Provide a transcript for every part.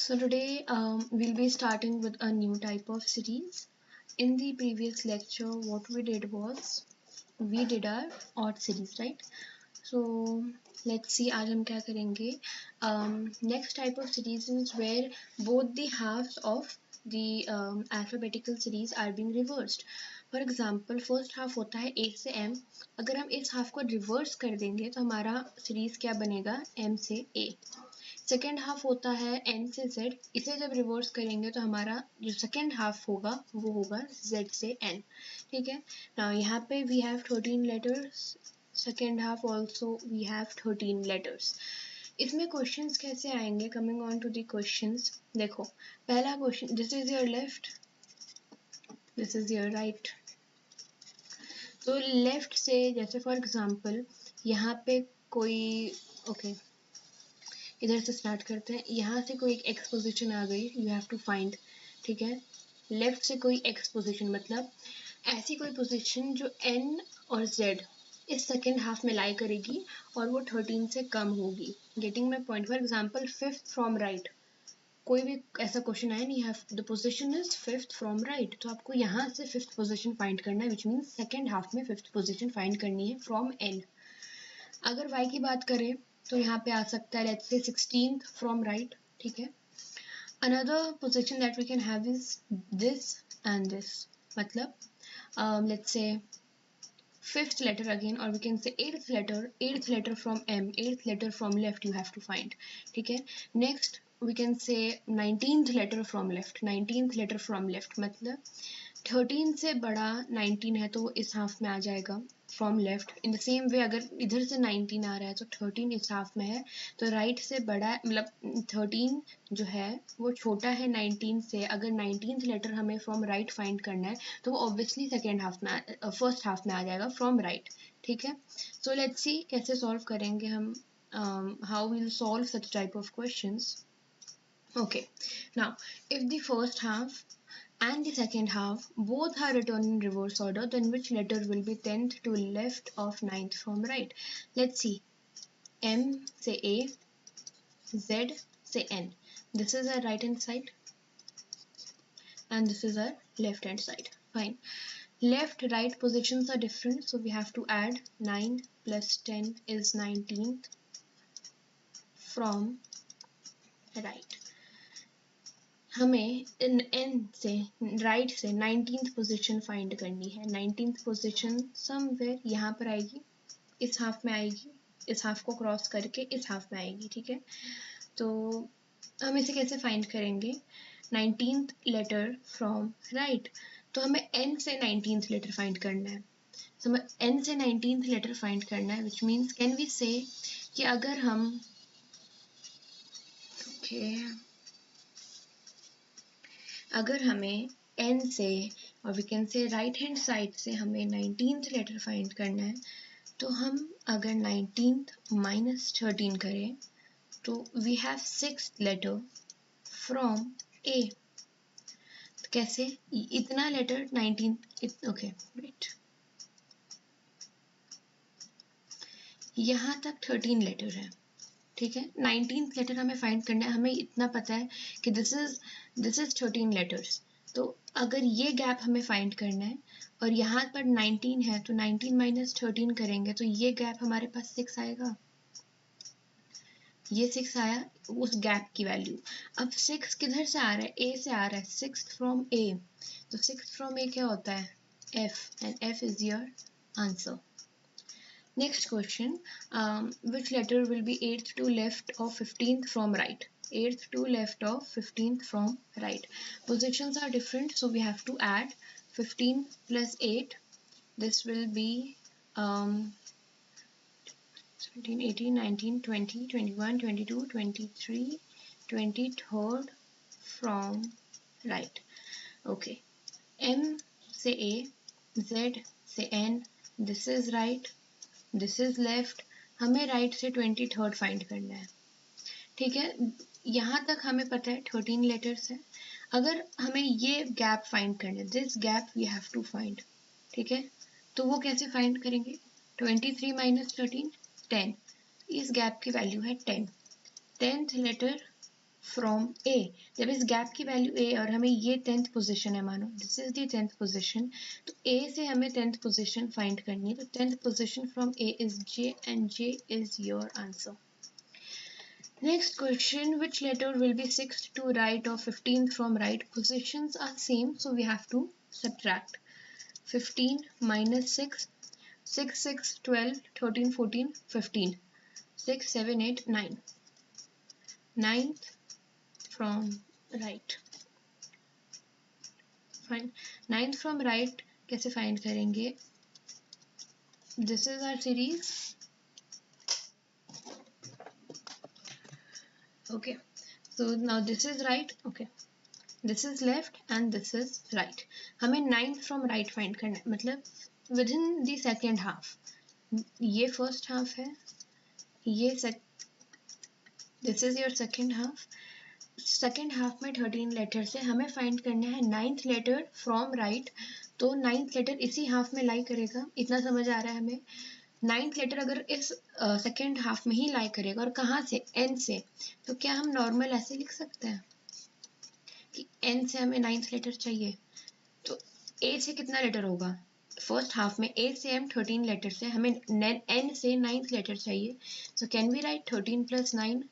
So today we'll be starting with a new type of series. In the previous lecture, what we did was we did our odd series, right? So let's see आज हम क्या करेंगे. Next type of series is where both the halves of the alphabetical series are being reversed. For example, first half होता है A से M. अगर हम इस half को reverse कर देंगे तो हमारा series क्या बनेगा? M से A. सेकेंड हाफ होता है एन से जेड. इसे जब रिवर्स करेंगे तो हमारा जो सेकेंड हाफ होगा वो होगा जेड से एन. ठीक है. नाउ यहाँ पे we have 13 letters. Second half also we have 13 letters. इसमें क्वेश्चंस कैसे आएंगे? Coming on to the questions. देखो पहला question, this is your left, this is your right. तो लेफ्ट से जैसे फॉर एग्जांपल यहाँ पे कोई ओके इधर से स्टार्ट करते हैं. यहाँ से कोई एक एक्स पोजिशन आ गई, यू हैव टू फाइंड. ठीक है. लेफ्ट से कोई एक्स पोजिशन मतलब ऐसी कोई पोजिशन जो एन और जेड इस सेकेंड हाफ में लाई करेगी और वो 13 से कम होगी. Getting my point? For example fifth from right. कोई भी ऐसा क्वेश्चन आया, नहीं, have the position is fifth from right, तो आपको यहाँ से फिफ्थ पोजीशन फाइंड करना है, विच मीन्स सेकेंड हाफ में फिफ्थ पोजीशन फाइंड करनी है फ्रॉम एन. अगर वाई की बात करें तो यहाँ पे आ सकता है let's say 16th from right. ठीक है. Another position that we can have is this and this. मतलब let's say fifth letter again, or we can say eighth letter from M, eighth letter from left you have to find. ठीक है. Next we can say 19th letter from left, 19th letter from left मतलब 13 से बड़ा 19 है तो वो इस half में आ जाएगा from left. In the same way अगर इधर से 19 आ रहा है तो 13 इस हाफ में है, तो राइट से बड़ा मतलब 13 जो है वो छोटा है 19 से. अगर 19th लेटर हमें फ्रॉम राइट फाइंड करना है तो वो ऑब्वियसली सेकेंड हाफ में फर्स्ट हाफ में आ जाएगा फ्रॉम राइट. ठीक है. सो लेट्स सी कैसे सॉल्व करेंगे हम, how will solve such type of questions. Okay, now if the first half and the second half both are written in reverse order, then which letter will be 10th to left of 9th from right? Let's see. M say A, Z say N. This is our right hand side and this is our left hand side. Fine. Left right positions are different, so we have to add 9 plus 10 is 19th from right. हमें N से right से 19th position find करनी है. 19th position somewhere यहाँ पर आएगी, इस half में आएगी, इस हाफ को क्रॉस करके इस हाफ में आएगी. ठीक है. तो हम इसे कैसे फाइंड करेंगे? 19th letter from right. तो हमें एन से 19th लेटर फाइंड करना है. तो हमें एन से 19th लेटर फाइंड करना है, विच मीन्स कैन वी से कि अगर हम अगर हमें n से और we can say right hand side से हमें 19th लेटर फाइंड करना है, तो हम अगर 19th माइनस 13 करें तो we have 6th letter from A. तो कैसे? इतना लेटर 19 ओके वेट, यहाँ तक 13 लेटर है. ठीक है. 19th लेटर हमें फाइंड करना है. हमें इतना पता है कि दिस इज 13 लेटर्स. तो अगर ये गैप हमें फाइंड करना है और यहाँ पर 19 है तो 19 माइनस 13 करेंगे तो ये गैप हमारे पास 6 आएगा. ये 6 आया उस गैप की वैल्यू. अब 6 किधर से आ रहा है? A से आ रहा है. 6th from A. तो 6th फ्रॉम A क्या होता है? F, and F is your answer. Next question, which letter will be 8th to left of 15th from right? 8th to left of 15th from right. Positions are different, so we have to add 15 plus 8. This will be 17, 18, 19, 20, 21, 22, 23, 23rd from right. Okay. M say A, Z say N. This is right, this is left. हमें right से 23rd find करना है. ठीक है. यहाँ तक हमें पता है 13 लेटर्स है. अगर हमें ये गैप फाइंड करना है, this gap we have to find. ठीक है. तो वो कैसे फाइंड करेंगे? 23 माइनस 13 10. इस गैप की वैल्यू है 10. 10th लेटर फ्रॉम ए। जब इस गैप की वैल्यू ए और हमें ये 10th पोजीशन है, मानो this is the 10th position, तो ए से हमें 10th पोजीशन फाइंड करनी है। तो 10th position from A is J and J is your answer. Next question, which letter will be 6th to right or 15th from right? Positions are same, so we have to subtract. 15 minus 6, 6, 6, 12, 13, 14, 15. 6, 7, 8, 9. 9th from right. Fine. 9th from right कैसे find करेंगे? This is our series. Okay. So now this is right. Okay. This is left and this is right. हमें 9th from right find करना है, मतलब within the second half. ये first half है, ये this is your second half. Second half में 13 letter से हमें फाइंड करना है 9th लेटर फ्रॉम राइट। तो 9th लेटर इसी हाफ में लाई करेगा, इतना समझ आ रहा है हमें। 9th लेटर अगर इस सेकेंड हाफ में ही लाई करेगा, और कहाँ से? एन से। तो क्या हम नॉर्मल ऐसे लिख सकते हैं कि एन से हमें 9th लेटर चाहिए, तो ए से कितना लेटर होगा? फर्स्ट हाफ में ए से एम 13 लेटर से हमें एन से 9th लेटर चाहिए। So can we write 13 + 9,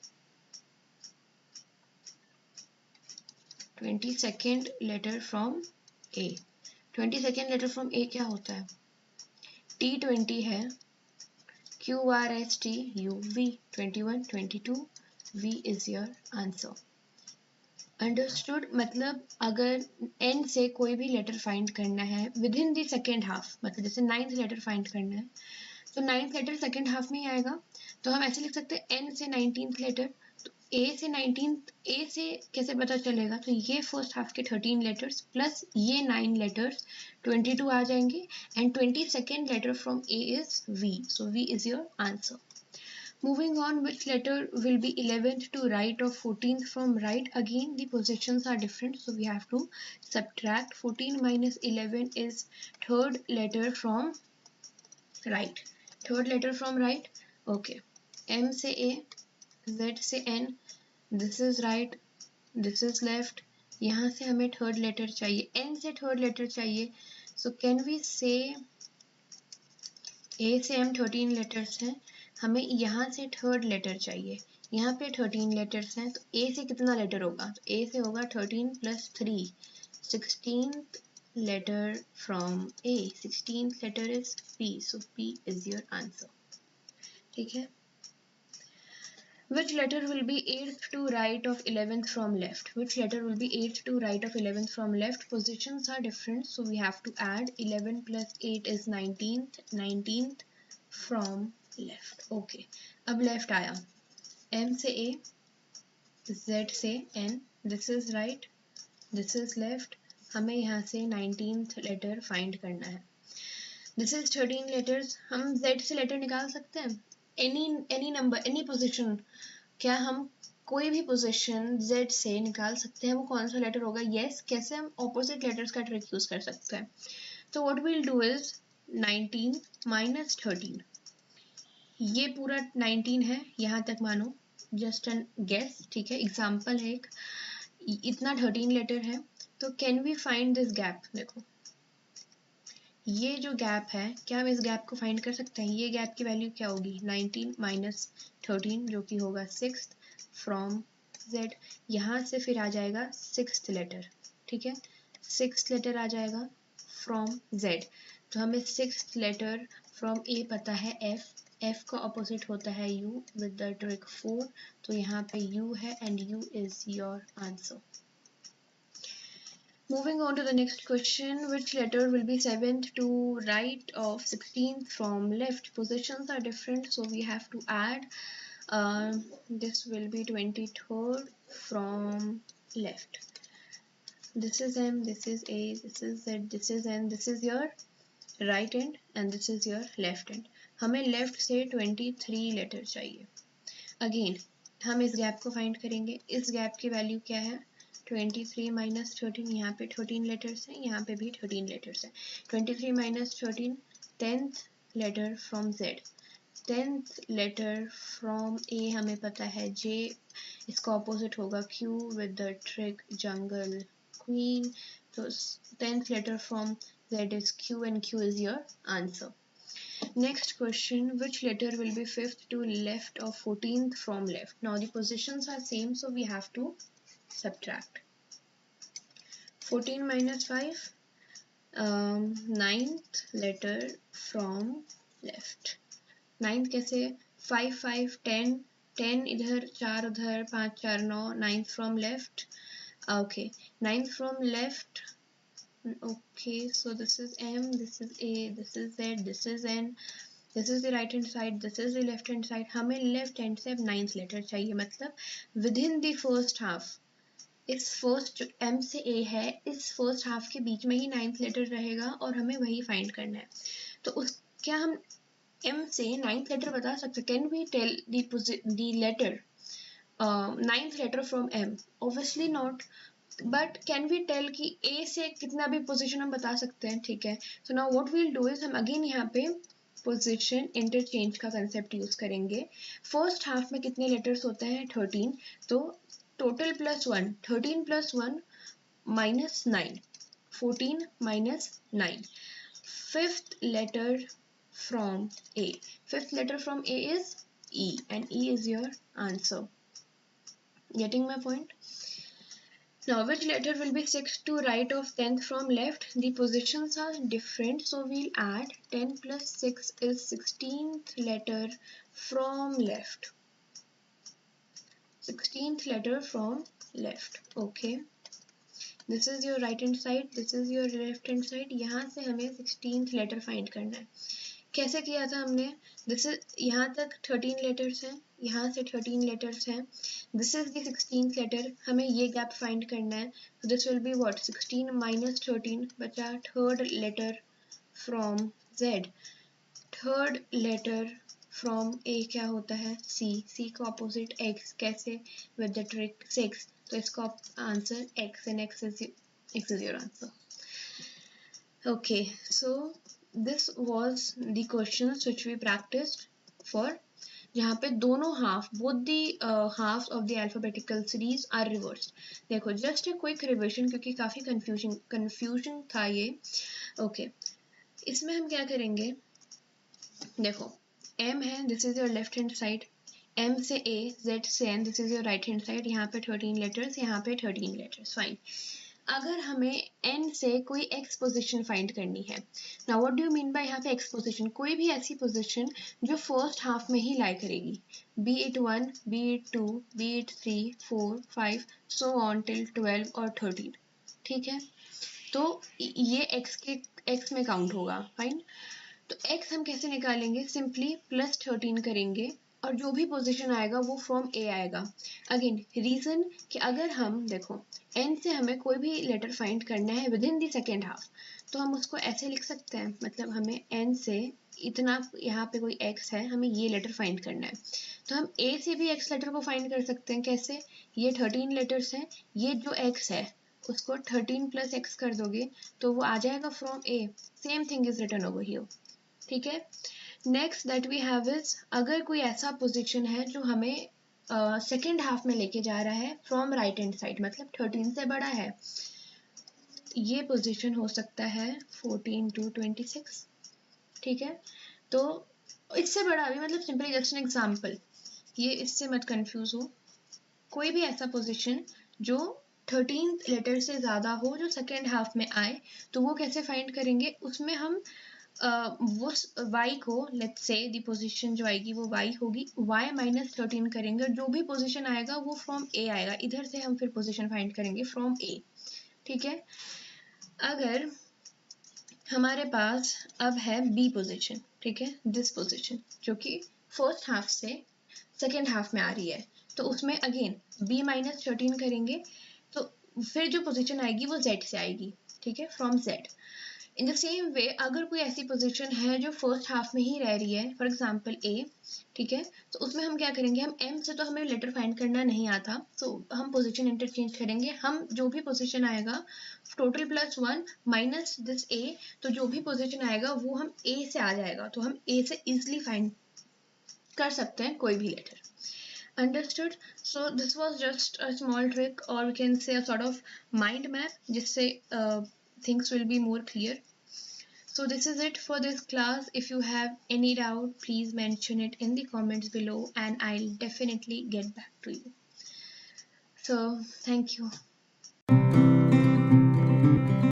22nd letter from A. 22nd letter from A क्या होता है? T20 है, QRST UV 21 22 V is your answer. Understood? मतलब अगर एन से कोई भी लेटर फाइंड करना है with in the second half, मतलब जैसे 9th लेटर फाइंड करना है, तो 9th लेटर सेकेंड हाफ में ही आएगा। तो हम ऐसे लिख सकते हैं एन से 19th लेटर। तो ए से 19th, ए से कैसे पता चलेगा? तो ये फर्स्ट हाफ के 13 लेटर्स प्लस ये 9 लेटर्स 22 आ जाएंगे, and 22nd letter from A is V, so V is your answer. Moving on, which letter will be 11th to right or 14th from right? Again, the positions are different, so we have to subtract. 14 minus 11 is third letter from right. Third letter from right. Okay. M से A, Z से N. This is right. This is left. यहाँ से हमें third letter चाहिए. N से third letter चाहिए. So can we say A से M 13 letters हैं. हमें यहाँ से थर्ड लेटर चाहिए. यहाँ पे 13 लेटर्स हैं, तो ए से कितना लेटर होगा? तो ए से होगा 13 + 3, 16th letter from A. 16th letter is P, so P is your answer. ठीक है. Which letter will be 8th to right of 11th from left? Which letter will be 8th to right of 11th from left? Positions are different, so we have to add. 11 + 8 is 19th. 19th from left. Okay, अब left आया. M से A, Z से N. This is right, this is left. हमें यहाँ से 19th letter find करना है. This is 13 letters. हम जेड से लेटर निकाल सकते हैं. Any number, any position. क्या हम कोई भी पोजिशन जेड से निकाल सकते हैं? वो कौन सा लेटर होगा? यस. कैसे? हम ऑपोजिट लेटर्स का ट्रिक यूज कर सकते हैं. तो व्हाट विल डू इज 19 - 13. ये पूरा 19 है, यहाँ तक मानो जस्ट एन गेस. ठीक है, एग्जाम्पल है एक. इतना 13 लेटर है, तो can we find this gap? देखो ये जो गैप है, क्या हम इस गैप को फाइंड कर सकते हैं? ये गैप की वैल्यू क्या होगी? 19 - 13, जो कि होगा 6th फ्रॉम Z. यहाँ से फिर आ जाएगा 6th लेटर. ठीक है, 6th लेटर आ जाएगा फ्रॉम Z. तो हमें 6th लेटर फ्रॉम A पता है F. F का ऑपोजिट होता है U विद द ट्रिक 4. तो यहाँ पे U है and U is your answer. Moving on to the next question, which letter will be 7th to right of 16th from left? Positions are different, so we have to add. This will be 23rd from left. This is M, this is A, this is Z, this is N. This is your right end and this is your left end. हमें left से 23 letter चाहिए. Again हम इस gap को find करेंगे. इस gap की value क्या है? 23 - 13. यहाँ पे 13 लेटर्स हैं, यहाँ पे भी 13 लेटर्स हैं. 23 - 13, 10th letter from Z. 10th letter from A हमें पता है जे, इसका ऑपोजिट होगा Q with the trick jungle queen, तो 10th letter from Z is Q and Q is your answer. Next question, which letter will be 5th to left of 14th from left? Now the positions are same, so we have to subtract. 14 minus 5, 9th letter from left. 9th कैसे? 5 5 10, 10 इधर 4 उधर 5 4 9, 9th from left. Okay, 9th from left. Okay, so this is M, this is A, this is Z, this is N, this is the right hand side, this is the left hand side. हमें left hand से अब 9th letter चाहिए, मतलब within the first half, इस first जो M से A है, इस फर्स्ट हाफ के बीच में ही 9th letter रहेगा और हमें वही फाइंड करना है. तो उस क्या हम M से 9th letter बता सकते? Can we tell the letter 9th letter from M? Obviously not. But can we tell कि ए से कितना भी पोजीशन हम बता सकते हैं, ठीक है. So now what we'll do is हम अगेन यहाँ पे पोजीशन इंटरचेंज का कंसेप्ट यूज करेंगे. फर्स्ट हाफ में कितने लेटर्स होते हैं? 13. तो total plus 1, 13 plus 1 minus 9, 14 minus 9. Fifth letter from A, fifth letter from A is E and E is your answer. Getting my point? Now, which letter will be 6th to right of 10th from left? The positions are different, so we'll add 10 plus 6 is 16th letter from left. 16th letter from left. Okay. This is your right hand side, this is your left hand side. यहाँ से हमें 16th letter find करना है. कैसे किया था हमने? This is, यहाँ तक 13 लेटर्स हैं, यहाँ से 13 लेटर्स हैं. This is the 16th letter, हमें ये गैप फाइंड करना है. तो दिस विल बी व्हाट? 16 माइनस 13 बचा third letter from Z. Third letter from A क्या होता है? C. C का ऑपोजिट X. कैसे? With the trick 6. तो इसका answer X and X is your answer. Okay, so this was the questions which we practiced for, जहाँ पे दोनों half, both the halves of the alphabetical series are reversed. देखो just a quick revision क्योंकि काफ़ी confusion था ये. Okay, इसमें हम क्या करेंगे? देखो M है, this is your left hand side. M से A, Z से N, this is your right hand side. यहाँ पे 13 letters, यहाँ पे 13 letters. Fine. अगर हमें n से कोई x पोजीशन फाइंड करनी है, now what do you mean by यहाँ पे x पोजीशन? कोई भी ऐसी पोजीशन जो फर्स्ट हाफ में ही लाई करेगी, B it 1, B it 2, B it 3, 4, 5 so on till 12 और 13. ठीक है, तो ये x में काउंट होगा. फाइन. तो x हम कैसे निकालेंगे? सिंपली प्लस 13 करेंगे और जो भी पोजीशन आएगा वो फ्रॉम A आएगा. अगेन रीजन कि अगर हम देखो n से हमें कोई भी लेटर फाइंड करना है with in the second half, तो हम उसको ऐसे लिख सकते हैं, मतलब हमें n से इतना, यहाँ पे कोई x है, हमें ये लेटर फाइंड करना है, तो हम A से भी x लेटर को फाइंड कर सकते हैं. कैसे? ये 13 लेटर्स हैं, ये जो x है उसको 13 प्लस x कर दोगे तो वो आ जाएगा from A. Same thing is written over here. ठीक है. Next that we have is, अगर कोई ऐसा पोजीशन है जो हमें सेकेंड हाफ में लेके जा रहा है फ्रॉम राइट हैंड साइड, मतलब 13 से बड़ा है, ये पोजीशन हो सकता है 14 to 26. ठीक है, तो इससे बड़ा भी, मतलब सिंपली जस्ट एन एग्जाम्पल, ये इससे मत कंफ्यूज हो. कोई भी ऐसा पोजीशन जो 13th लेटर से ज़्यादा हो जो सेकेंड हाफ में आए, तो वो कैसे फाइंड करेंगे? उसमें हम वो y को, लेट्स से दी पोजीशन जो आएगी वो y होगी, y माइनस 13 करेंगे, जो भी पोजीशन आएगा वो फ्रॉम A आएगा. इधर से हम फिर पोजीशन फाइंड करेंगे फ्रॉम A. ठीक है. अगर हमारे पास अब है B पोजीशन, ठीक है, दिस पोजीशन जो कि फर्स्ट हाफ से सेकेंड हाफ में आ रही है, तो उसमें अगेन B माइनस 13 करेंगे, तो फिर जो पोजीशन आएगी वो Z से आएगी. ठीक है, from Z. In the same way अगर कोई ऐसी पोजीशन है जो फर्स्ट हाफ में ही रह रही है, फॉर एग्जांपल A, ठीक है, तो उसमें हम क्या करेंगे? हम M से तो हमें लेटर फाइंड करना नहीं आता, तो हम पोजीशन इंटरचेंज करेंगे. हम जो भी पोजीशन आएगा total plus 1 minus this A, तो जो भी पोजीशन आएगा वो हम A से आ जाएगा, तो हम A से इजिली फाइंड कर सकते हैं कोई भी letter. Understood? So this was just a small trick, or we can say a sort of mind map, जिससे things will be more clear. So this is it for this class. If you have any doubt, please mention it in the comments below and I'll definitely get back to you. So thank you.